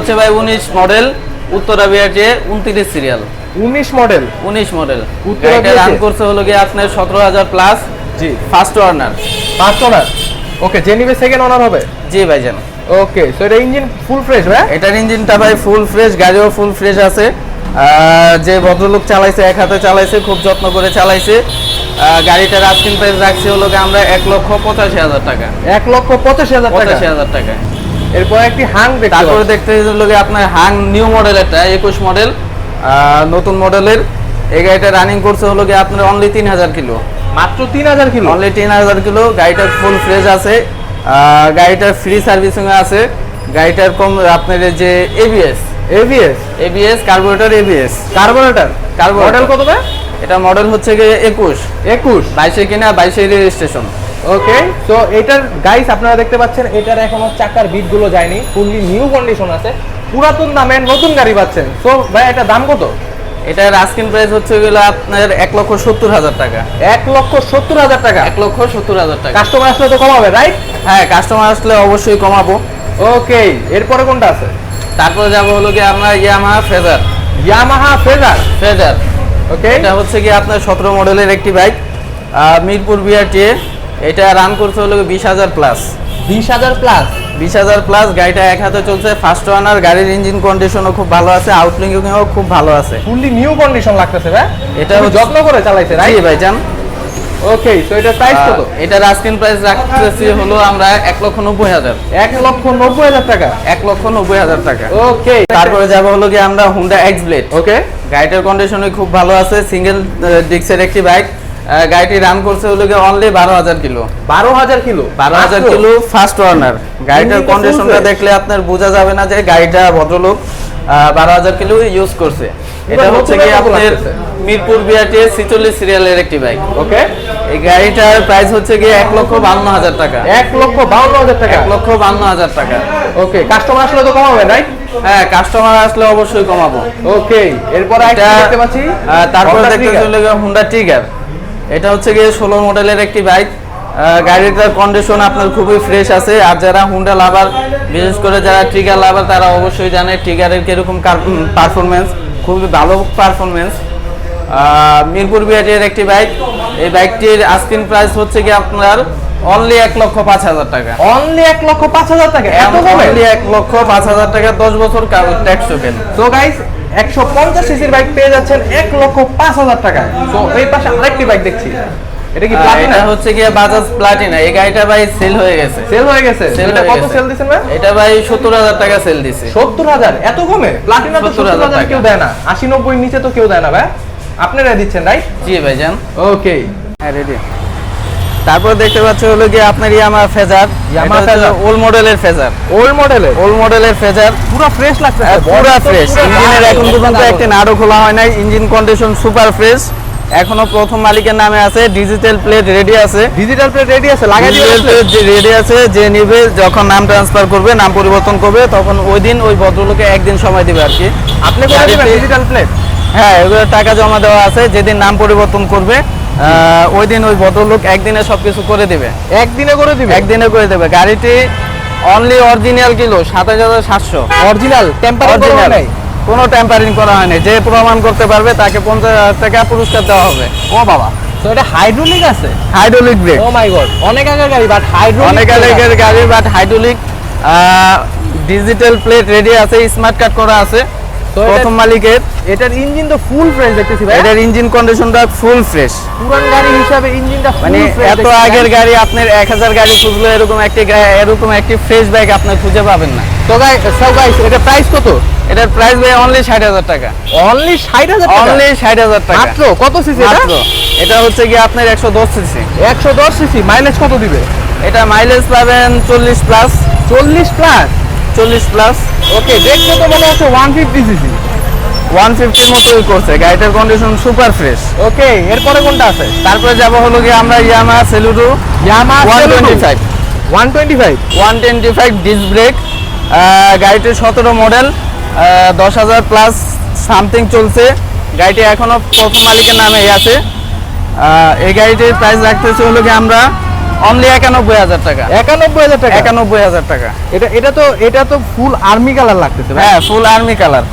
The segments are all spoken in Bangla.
হচ্ছে ভাই 19 model Uttara BRT 29 serial. 19 model Uttara এটা রান করছে হলো গিয়ে আপনার 17000 প্লাস। জি, ফার্স্ট ওনার। ওকে, যে নিবে সেকেন্ড ওনার হবে। জি ভাইজান। ওকে, সো এটা ইঞ্জিন ফুল ফ্রেশ ভাই? এটার ইঞ্জিনটা ভাই ফুল ফ্রেশ, গাড়িও ফুল ফ্রেশ আছে। যে ভদ্রলোক চালাইছে, এক হাতে চালাইছে, খুব যত্ন করে চালাইছে। গাড়িটার আস্কিং প্রাইস রাখছি হলো গিয়ে আমরা 1,85,000 টাকা। 1,85,000 টাকা। এরপর একটি হাং দেখতে তারপরে দেখতে হলো গিয়ে আপনার হাং নিউ মডেল, এটা 21 মডেল, নতুন মডেলের। এই গাড়িটা রানিং করছে হলো গিয়ে আপনার অনলি 3000 কিলো। মাত্র 3000 কিলো? Only 3000 kilo. গাড়িটা ফুল ফ্রেশ আছে, গাড়িটার ফ্রি সার্ভিসিং আছে। গাড়িটার কম আপনার যে এবিএস কার্বোরেটর মডেল কত ভাই? এটা মডেল হচ্ছে গিয়ে 21 22 কিনা 22 রেজিস্ট্রেশন। ওকে, সো এটার গাইস আপনারা দেখতে পাচ্ছেন এটার এখনো চাকার বিট গুলো যায়নি, ফুললি নিউ কন্ডিশন আছে, পুরাতন দামে নতুন গাড়ি পাচ্ছেন। সো ভাই এটা দাম কত? এটার আস্কিং প্রাইস হচ্ছে গেল আপনার 1,70,000 টাকা। 1,70,000 টাকা? 1,70,000 টাকা। কাস্টমার আসলে তো কমাবে, রাইট? হ্যাঁ, কাস্টমার আসলে অবশ্যই কমাবো। ওকে, এরপরে কোনটা আছে? তারপরে যাবো হলো গিয়ে আমরা ইয়ামাহা ফেজার। ওকে, এটা হচ্ছে কি আপনার 17 মডেলের একটি বাইক, মিরপুর বিআরটি। এটা রান করতে হলো 20,000 প্লাস। 20,000 প্লাস। গাড়িটা এক হাতে চলছে, ফার্স্ট ওনার। গাড়ির ইঞ্জিন কন্ডিশনও খুব ভালো আছে, আউটলুকিংও খুব ভালো আছে, ফুললি নিউ কন্ডিশন লাগতেছে ভাই। এটা যত্ন করে চালাইছে, রাইট? জি ভাইজান। ওকে, সো এটা প্রাইস কত? এটার আস্কিং প্রাইস রাখতেছি হলো আমরা 1,90,000। 1,90,000 টাকা? 1,90,000 টাকা। ওকে, তারপরে যাব হলো কি আমরা হুন্ডা এক্স ব্লেড। ওকে, গাড়িটার কন্ডিশনও খুব ভালো আছে, সিঙ্গেল ডিস্কের একটি বাইক। গাড়িটি রান করছে হলো কি only 12,000 kilo. 12,000 kilo? 12,000 kilo, first owner. গাড়িটার কন্ডিশনটা দেখলে আপনার বোঝা যাবে না যে গাড়িটা ভদ্রলোক 12,000 কিলো ইউজ করছে। এটা হচ্ছে কি আপনার মিরপুর বিআরটি 46 সিরিয়ালের একটি বাইক। ওকে, এই গাড়িটার প্রাইস হচ্ছে কি 1,52,000 টাকা। 1,52,000 টাকা? 1,52,000 টাকা। ওকে, কাস্টমার আসলে তো কমাবে, রাইট? হ্যাঁ, কাস্টমার আসলে অবশ্যই কমাবো। ওকে, এরপর একটা দেখতে পাচ্ছি, তারপরে দেখতে চলে গেল হুন্ডা ট্রিগার। এটা হচ্ছে গিয়ে 16 মডেলের একটি বাইক। গাড়িটার কন্ডিশন আপনার খুবই ফ্রেশ আছে। আর যারা হুন্ডা লাভার, বিশেষ করে যারা ট্রিগার লাভার, তারা অবশ্যই জানে ট্রিগারের কিরকম পারফরমেন্স, খুবই ভালো পারফরমেন্স। মিরপুর বিআরটির একটি বাইক। এই বাইকটির আস্কিং প্রাইস হচ্ছে কি আপনার অনলি 1,05,000 টাকা। অনলি 1,05,000 টাকা? এত কমে? অনলি 1,05,000 টাকা, 10 বছর ট্যাক্স টোকেন। সো গাইস, 150 সিসির বাইক পেয়ে যাচ্ছেন 1,05,000 টাকায়। সো এই পাশে আরেকটি বাইক দেখছি, এটা কি প্লাটিনা? এটা হচ্ছে কি বাজাজ প্লাটিনা। এই গাড়িটা ভাই সেল হয়ে গেছে। এটা কত সেল দিবেন ভাই? এটা ভাই 70,000 টাকা সেল দিছে। 70,000? এত কমে? প্লাটিনা তো 70,000 কেউ দেয় না, 80-90 নিচে তো কেউ দেয় না ভাই, আপনারা দিচ্ছেন, রাইট? জি ভাইজান। ওকে, হ্যাঁ, রেডি। তারপর দেখতে পাচ্ছ হলো কি আপনার ইয়ামাহা ফেজার। ওল্ড মডেলের ফেজার। পুরো ফ্রেশ লাগছে, পুরো ফ্রেশ। ইঞ্জিনের এখন পর্যন্ত একটা নাটও খোলা হয় নাই, ইঞ্জিন কন্ডিশন সুপার ফ্রেশ। এখনো প্রথম মালিকের নামে আছে, ডিজিটাল প্লেট রেডি আছে। লাগাই রেডি আছে। যে নিবে, যখন নাম ট্রান্সফার করবে, নাম পরিবর্তন করবে, তখন ওই দিন ওই ভদ্রলোকে একদিন সময় দিবে আর কি। আপনি করে দিবেন ডিজিটাল প্লেট? হ্যাঁ, এগুলো টাকা জমা দেওয়া আছে। যেদিন নাম পরিবর্তন করবে ওই দিন ওই ভদ্রলোক একদিনে সবকিছু করে দিবে। একদিনে করে দিবে? গাড়িটি only original kilo 27,700। Original, tampering করা নাই? কোনো টেম্পারিং করা হয়নি। যে প্রমাণ করতে পারবে তাকে 50,000 টাকা পুরস্কার দেওয়া হবে। ও বাবা, তো এটা হাইড্রোলিক আছে? Hydraulic brake. Oh my god, অনেক আগের গাড়ি but hydraulic. Digital plate ready আছে, স্মার্ট কার্ড করা আছে প্রথম মালিকের। এটার ইঞ্জিন তো ফুল ফ্রেশ দেখতেছি ভাই। এটার ইঞ্জিন কন্ডিশনটা ফুল ফ্রেশ। পুরান গাড়ি হিসাবে ইঞ্জিনটা মানে এত আগের গাড়ি, আপনার 1000 গাড়ি খুঁজলে এরকম একটি ফ্রেশ বাইক আপনি খুঁজে পাবেন না। তো গাইস, এটা প্রাইস কত? এটার প্রাইস ভাই অনলি 60,000 টাকা। অনলি 60,000 টাকা? অনলি 60,000 টাকা মাত্র? কত সিসি এটা? এটা হচ্ছে কি আপনার 110 সিসি। 110 সিসি। মাইলেজ কত দিবে? এটা মাইলেজ পাবেন 40 প্লাস। 40 প্লাস? ওকে, দেখতে তো মনে হচ্ছে 150 সিসি। 150 মতোই করছে। গাড়িটার কন্ডিশন সুপার ফ্রেশ। ওকে, এরপরে কোনটা আছে? তারপরে যাব হলো কি আমরা ইয়ামাহা সেলুডো 125 ডিস্ক ব্রেক। গাড়িটির 17 মডেল, 10,000 প্লাস সামথিং চলছে। গাড়িটি এখনো প্রথম মালিকের নামেই আছে। এই গাড়িটির প্রাইস রাখতেছি হলো কি আমরা অনলি 91000 টাকা। 91000 টাকা? 91000 টাকা। এটা তো ফুল আর্মি কালার লাগতেছে ভাই। হ্যাঁ, ফুল আর্মি কালার।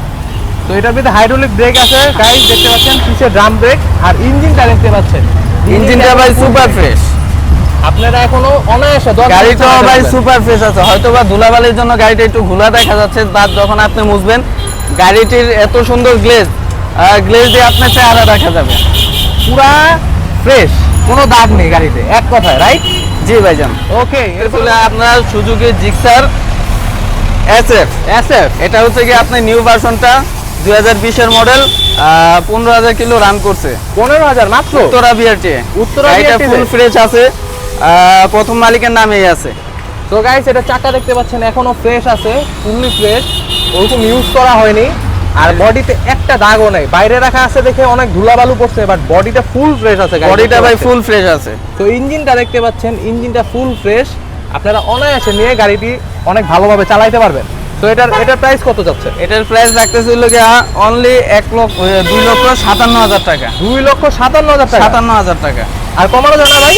তো এটার ভিতরে হাইড্রোলিক ব্রেক আছে গাইস, দেখতে পাচ্ছেন পিছে ড্রাম ব্রেক, আর ইঞ্জিনটা দেখতে পাচ্ছেন। ইঞ্জিনটা ভাই সুপার ফ্রেশ। আপনারা এখনো অনায়াসে 10 গাড়িটা ভাই সুপার ফ্রেশ আছে, হয়তো বা ধুলাবালির জন্য গাড়িটা একটু ঘোলা দেখা যাচ্ছে, বাট যখন আপনি মুছবেন গাড়িটির এত সুন্দর গ্লেজ দিয়ে আপনার চেহারা দেখা যাবে পুরা ফ্রেশ, কোনো দাগ নেই গাড়িতে, এক কথায়, রাইট? জি ভাইজান। ওকে, এরপরে আপনার সুজুকি জিক্সার এসএফ, এটা হচ্ছে কি আপনার নিউ ভার্সনটা 2020 এর মডেল, 15000 কিলো রান করছে। 15000 মাত্র? উত্তরা বিআরটি। গাড়িটা ফুল ফ্রেশ আছে, প্রথম মালিকের নামেই আছে। তো গাইস, এটা চাকা দেখতে পাচ্ছেন এখনো ফ্রেশ আছে, ফুললি ফ্রেশ, ওরকম ইউজ করা হয়নি। আর বডিতে একটা দাগও নেই, বাইরে রাখা আছে দেখে অনেক ধুলাবালু পড়ছে, বাট বডিটা ফুল ফ্রেশ আছে। বডিটা ভাই ফুল ফ্রেশ আছে। তো ইঞ্জিনটা দেখতে পাচ্ছেন, ইঞ্জিনটা ফুল ফ্রেশ, আপনারা অনায়াসে নিয়ে গাড়িটি অনেক ভালোভাবে চালাইতে পারবেন। তো এটার প্রাইস কত যাচ্ছে? এটার প্রাইস রাখতেছিল গিয়া অনলি 2,57,000 টাকা। 2,57,000 টাকা? 57,000 টাকা। আর কমানো যায় না ভাই?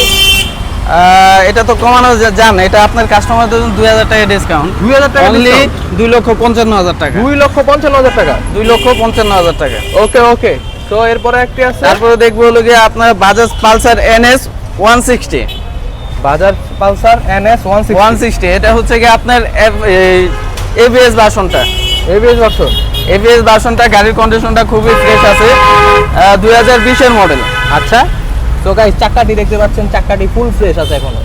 এটা তো কমানো যান, এটা আপনার কাস্টমারদের জন্য 2000 টাকা ডিসকাউন্ট। 2000 টাকা অনলি 2,55,000 টাকা। 2,55,000 টাকা? 2,55,000 টাকা। ওকে। তো এরপরে একটি আছে, তারপরে দেখবো হলো গিয়ে আপনার Bajaj Pulsar NS 160। Bajaj Pulsar NS 160। এটা হচ্ছে কি আপনার ABS ভার্সনটা। ABS ভার্সনটা, গাড়ির কন্ডিশনটা খুবই ফ্রেশ আছে, 2020 এর মডেল। আচ্ছা। তো গাইস, চাকাটি দেখতে পাচ্ছেন, চাকাটি ফুল ফ্রেশ আছে এখনো।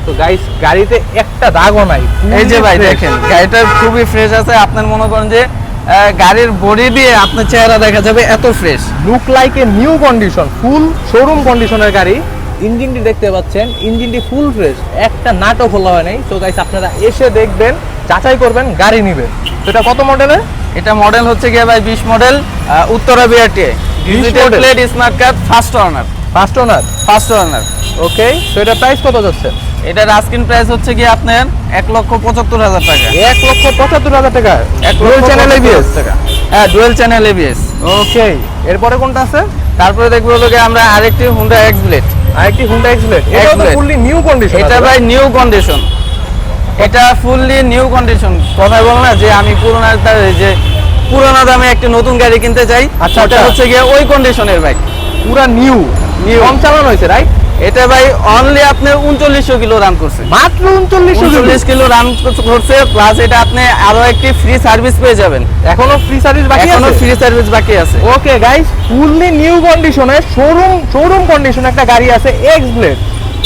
তো গাইস, গাড়িতে একটা দাগও নাই। এই যে ভাই দেখেন, গাড়িটা খুবই ফ্রেশ আছে। আপনার মনে করেন যে গাড়ির বডি দিয়ে আপনার চেহারা দেখা যাবে, এত fresh. Look like a new condition, full showroom কন্ডিশনের গাড়ি। ইঞ্জিনটি দেখতে পাচ্ছেন, ইঞ্জিনটি ফুল ফ্রেশ, একটা নাটও খোলা হয় নাই। তো গাইস, আপনারা এসে দেখবেন, যাচাই করবেন, গাড়ি নেবেন। তো এটা কত মডেলের? এটা মডেল হচ্ছে গিয়ে ভাই 20 model, Uttara BRT, digital plate, smart card, first owner. Okay. তো এটা প্রাইস কত যাচ্ছে? এটার আস্কিং প্রাইস হচ্ছে কি আপনার 1,75,000 টাকা। 1,75,000 টাকা? ডুয়াল চ্যানেল ABS টাকা। হ্যাঁ, ডুয়াল চ্যানেল ABS। ওকে। এরপরে কোনটা আছে? তারপরে দেখবো হলো গিয়ে আমরা আরেকটি হুন্ডা X-Blade। এটা তো ফুললি নিউ কন্ডিশন। এটা ভাই নিউ কন্ডিশন, এটা ফুললি নিউ কন্ডিশন। কথা বল না যে আমি পুরোনো দামে একটা নতুন গাড়ি কিনতে চাই। আচ্ছা, এটা হচ্ছে গিয়ে ওই কন্ডিশনের বাইক, পুরা নিউ কম চালানো হয়েছে, রাইট? এটা ভাই অনলি আপনার 3900 কিলো রান করছে। মাত্র 39 কিলো রান করছে, প্লাস এটা আপনি আরো একটি ফ্রি সার্ভিস পেয়ে যাবেন। এখনো ফ্রি সার্ভিস বাকি আছে। ওকে গাইস, ফুললি নিউ কন্ডিশনে শোরুম কন্ডিশনে একটা গাড়ি আছে, X-Blade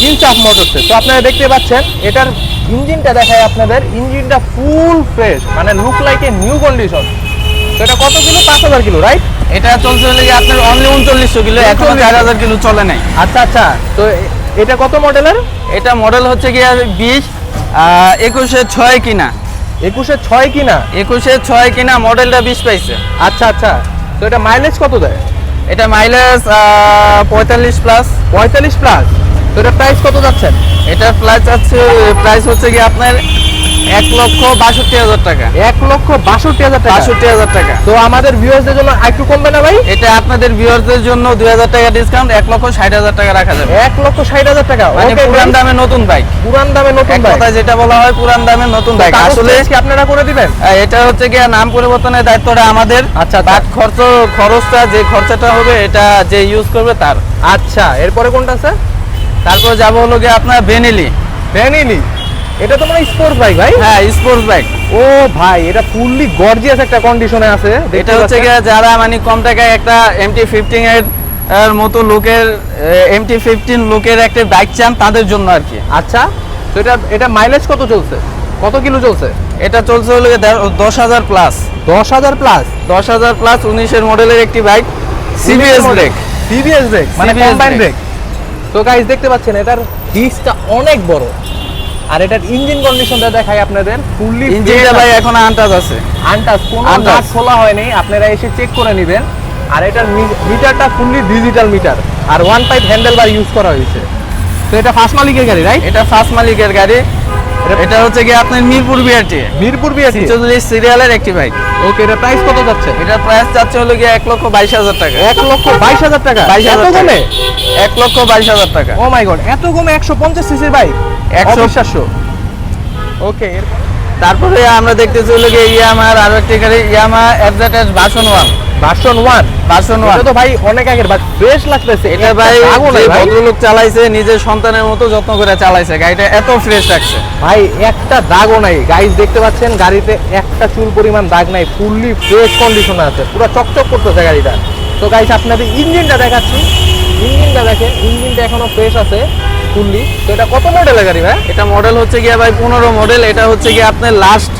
ইনচাফ মোটরসে। তো আপনারা দেখতে পাচ্ছেন, এটার ইঞ্জিনটা দেখায় আপনাদের, ইঞ্জিনটা ফুল ফ্রেশ, মানে look like a new condition. তো এটা কত কিলো? 5000 kilo, right? এটা চলছে হলে আপনার অনলি 3900 কিলো, এখনো 4000 কিলো চলে নাই। আচ্ছা। তো এটা কত মডেলের? এটা মডেল হচ্ছে গিয়ে 20, 21/6 কিনা। 21/6 কিনা? মডেলটা 20 পাইছে। আচ্ছা। তো এটা মাইলেজ কত দেয়? এটা মাইলেজ 45 প্লাস। 45 প্লাস। তো এটা প্রাইস কত যাচ্ছেন? এটা প্রাইস হচ্ছে কি আপনার 1,62,000 টাকা। 1,62,000 টাকা? 62,000 টাকা। তো আমাদের ভিউয়ারদের জন্য একটু কমবে না ভাই? এটা আপনাদের ভিউয়ারদের জন্য 2000 টাকা ডিসকাউন্ট, 1,60,000 টাকা রাখা যাবে। 1,60,000 টাকা? মানে পুরান দামে নতুন বাইক। কথায় যেটা বলা হয়, পুরান দামে নতুন বাইক। আসলে কি আপনারা করে দিবেন? এটা হচ্ছে কি নাম পরিবর্তনের দায়িত্বটা আমাদের। আচ্ছা। বাট খরচটা যে খরচাটা হবে, এটা যে ইউজ করবে তার। আচ্ছা। এরপরে কোনটা আছে? তারপর যাবো হলো গিয়ে আপনার বেনেলি। এটা তো মানে স্পোর্টস বাইক ভাই? হ্যাঁ, স্পোর্টস বাইক। ও ভাই, এটা ফুললি গর্জিয়াস একটা কন্ডিশনে আছে। এটা হচ্ছে গিয়ে যারা মানে কম টাকায় একটা MT-15 এর মতো লুকের, MT-15 লুকের একটা বাইক চান, তাদের জন্য আর কি। আচ্ছা। তো এটা মাইলেজ কত চলছে? কত কিলো চলছে? এটা চলছে হলো 10,000 প্লাস। 10,000 প্লাস? 10,000 প্লাস, 19 মডেলের একটি বাইক, CBS ব্রেক, মানে কম্বাইন্ড ব্রেক। তো গাইস, দেখতে পাচ্ছেন এটার ডিস্কটা অনেক বড়, আর এটার ইঞ্জিন কন্ডিশনটা দেখাই আপনাদের, ফুললি ইঞ্জিনটা ভাই এখন আনটাচ আছে, কোনো নাট খোলা হয়নি, আপনারা এসে চেক করে নেবেন। আর এটার মিটারটা ফুললি ডিজিটাল মিটার, আর 1 পাইপ হ্যান্ডেল বার ইউজ করা হয়েছে। তো এটা ফার্স্ট মালিকের গাড়ি, রাইট? এটা ফার্স্ট মালিকের গাড়ি। এটা হচ্ছে কি আপনার মিরপুর বিআরটি, মিরপুর বিআরটি 46 সিরিয়ালের একটি বাইক। ওকে, এটা প্রাইস কত যাচ্ছে? এটার প্রাইস যাচ্ছে হলো গিয়ে 1,22,000 টাকা। 1,22,000 টাকা? 22,000 এত কমে? 1,22,000 টাকা। ও মাই গড, এত কমে 150 সিসির বাইক? 150। ওকে, তারপরে আমরা দেখতেছি হলো গিয়ে ইয়ামার আরো একটি গাড়ি, ইয়ামা এফজেডএস ভার্সন 1। ভার্সন 1? ভার্সন 1 এটা তো ভাই অনেক আগের, বাট ফ্রেশ লাগতেছে। এটা ভাই যে ভদ্রলোক চালাইছে, নিজের সন্তানের মতো যত্ন করে চালাইছে, গাড়িটা এত ফ্রেশ রাখছে ভাই, একটা দাগও নাই। গাইস দেখতে পাচ্ছেন গাড়িতে একটা চুল পরিমাণ দাগ নাই, ফুললি ফ্রেশ কন্ডিশনে আছে, পুরো চকচক করতেছে গাড়িটা। তো গাইস আপনাদের ইঞ্জিনটা দেখাচ্ছি, ইঞ্জিনটা দেখেন, ইঞ্জিনটা এখনো ফ্রেশ আছে ফুললি। তো এটা কত মডেলের গাড়ি ভাই? এটা মডেল হচ্ছে গিয়ে ভাই 15 মডেল। এটা হচ্ছে গিয়ে আপনার লাস্ট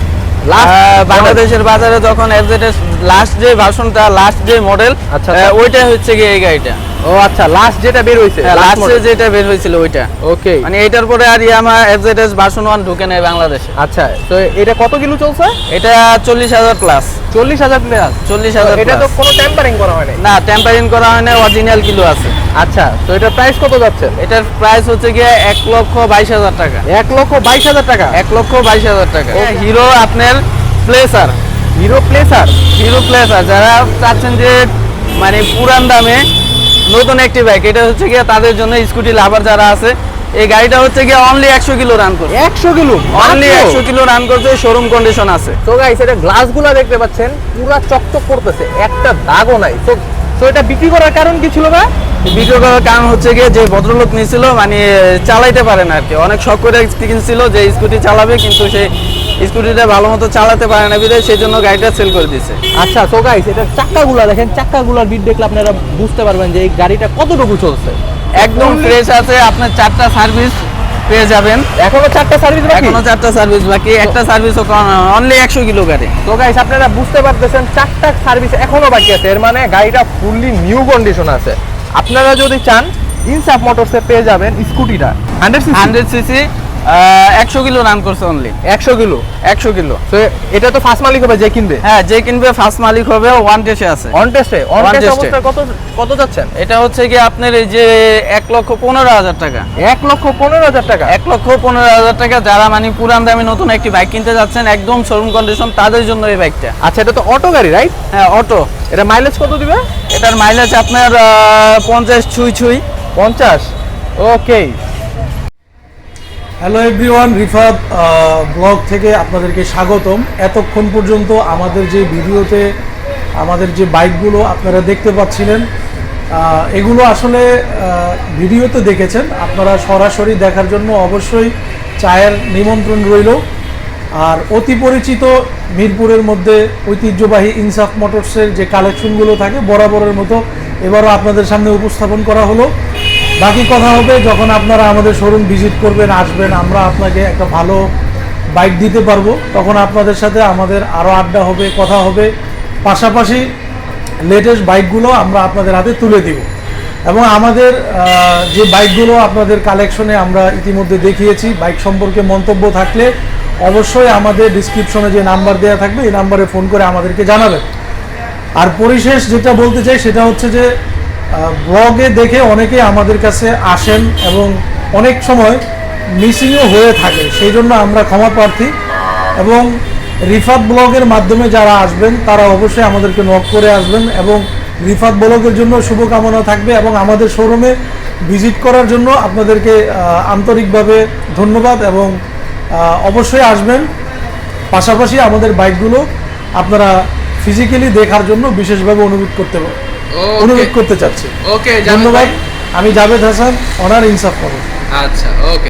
বাংলাদেশের বাজারে যখন এফজেডএস লাস্ট যে ভার্সনটা, লাস্ট যে মডেল, আচ্ছা, ওইটা হচ্ছে গিয়ে এই গাড়িটা। ও আচ্ছা, লাস্ট যেটা বের হইছে, লাস্টে যেটা বের হয়েছিল ওইটা। ওকে, মানে এটার পরে আর ইয়ামা এফজেডএস ভার্সন 1 ঢুকে নেয় বাংলাদেশে। আচ্ছা। তো এটা কত কিলো চলছে? এটা 40,000 প্লাস। 40,000 প্লাস? 40,000। এটা তো কোনো টেম্পারিং করা হয় নাই? না, টেম্পারিং করা হয় না, অরিজিনাল কিলো আছে। আচ্ছা, তো এটার প্রাইস কত যাচ্ছে? এটার প্রাইস হচ্ছে গিয়ে 1,22,000 টাকা। 1,22,000 টাকা? 1,22,000 টাকা। হিরো আপনার placer, hero placer? Hero placer যারা চাচ্ছেন যে মানে পুরান দামে নতুন একটি বাইক, এটা হচ্ছে গিয়ে তাদের জন্য। স্কুটি লাভার যারা আছে, এই গাড়িটা হচ্ছে গিয়ে অনলি 100 কিলো রান করছে। 100 কিলো? অনলি 100 কিলো রান করছে, শোরুম কন্ডিশন আছে। তো গাইস, এটা গ্লাসগুলো দেখতে পাচ্ছেন পুরো চকচক করতেছে, একটা দাগও নাই। তো এটা বিক্রি করার কারণ কি ছিল ভাই? বিক্রি করার কারণ হচ্ছে গিয়ে যে ভদ্রলোক নিয়েছিল মানে চালাইতে পারে না আর কি, অনেক শখ করে কিনছিল যে স্কুটি চালাবে, কিন্তু সেই স্কুটিটা ভালো মতো চালাতে পারে না বিধায় সেই জন্য গাড়িটা সেল করে দিয়েছে। আচ্ছা, তো গাইস এটার চাক্কাগুলো দেখেন, চাক্কাগুলোর বিট দেখলে আপনারা বুঝতে পারবেন যে এই গাড়িটা কতটুকু চলছে। একদম ফ্রেশ আছে, আপনার 4টা সার্ভিস পেয়ে যাবেন। এখনো 4টা সার্ভিস বাকি? এখনো 4টা সার্ভিস বাকি, একটা সার্ভিসও অনলি 100 কিলো গাড়ি। তো গাইস আপনারা বুঝতে পারতেছেন 4টা সার্ভিস এখনো বাকি আছে, এর মানে গাড়িটা ফুললি নিউ কন্ডিশন আছে। আপনারা যদি চান ইনসাফ মোটরসে পেয়ে যাবেন স্কুটিটা 100 সিসি, 100 কিলো রান করছে অনলি। 100 কিলো? 100 কিলো। তো এটা তো ফার্স্ট মালিক হবে যে কিনবে? হ্যাঁ, যে কিনবে ফার্স্ট মালিক হবে। ওয়ান টেস্টে আছে। অন টেস্টে? অন টেস্ট টেস্টে। অবস্থায় কত যাচ্ছেন? এটা হচ্ছে কি আপনার এই যে 1,15,000 টাকা। 1,15,000 টাকা? 1,15,000 টাকা। যারা মানে পুরান দামে নতুন একটি বাইক কিনতে যাচ্ছেন, একদম শোরুম কন্ডিশন, তাদের জন্য এই বাইকটা। আচ্ছা, এটা তো অটো গাড়ি রাইট? হ্যাঁ, অটো। এটা মাইলেজ কত দিবে? এটার মাইলেজ আপনার 50 ছুঁই। 50? ওকে। হ্যালো এভরিওয়ান, রিফাত ব্লগ থেকে আপনাদেরকে স্বাগতম। এতক্ষণ পর্যন্ত আমাদের যে ভিডিওতে আমাদের যে বাইকগুলো আপনারা দেখতে পাচ্ছিলেন, এগুলো আসলে ভিডিওতে দেখেছেন। আপনারা সরাসরি দেখার জন্য অবশ্যই চায়ের নিমন্ত্রণ রইল। আর অতি পরিচিত মিরপুরের মধ্যে ঐতিহ্যবাহী ইনসাফ মোটরসের যে কালেকশনগুলো থাকে বরাবরের মতো এবারও আপনাদের সামনে উপস্থাপন করা হলো। বাকি কথা হবে যখন আপনারা আমাদের শোরুম ভিজিট করবেন, আসবেন, আমরা আপনাকে একটা ভালো বাইক দিতে পারবো। তখন আপনাদের সাথে আমাদের আরও আড্ডা হবে, কথা হবে, পাশাপাশি লেটেস্ট বাইকগুলো আমরা আপনাদের হাতে তুলে দিব। এবং আমাদের যে বাইকগুলো আপনাদের কালেকশনে আমরা ইতিমধ্যে দেখিয়েছি, বাইক সম্পর্কে মন্তব্য থাকলে অবশ্যই আমাদের ডিসক্রিপশনে যে নাম্বার দেওয়া থাকবে এই নাম্বারে ফোন করে আমাদেরকে জানাবেন। আর পরিশেষ যেটা বলতে চাই সেটা হচ্ছে যে ব্লগে দেখে অনেকে আমাদের কাছে আসেন এবং অনেক সময় মিসিংও হয়ে থাকে, সেই জন্য আমরা ক্ষমা প্রার্থী। এবং রিফাত ব্লগের মাধ্যমে যারা আসবেন তারা অবশ্যই আমাদেরকে নক করে আসবেন এবং রিফাত ব্লগের জন্য শুভকামনা থাকবে। এবং আমাদের শোরুমে ভিজিট করার জন্য আপনাদেরকে আন্তরিকভাবে ধন্যবাদ এবং অবশ্যই আসবেন। পাশাপাশি আমাদের বাইকগুলো আপনারা ফিজিক্যালি দেখার জন্য বিশেষভাবে অনুরোধ করতে চাচ্ছি। ওকে, ধন্যবাদ। আমি জাভেদ হাসান, অনার ইনসাফ মোটরস। আচ্ছা, ওকে।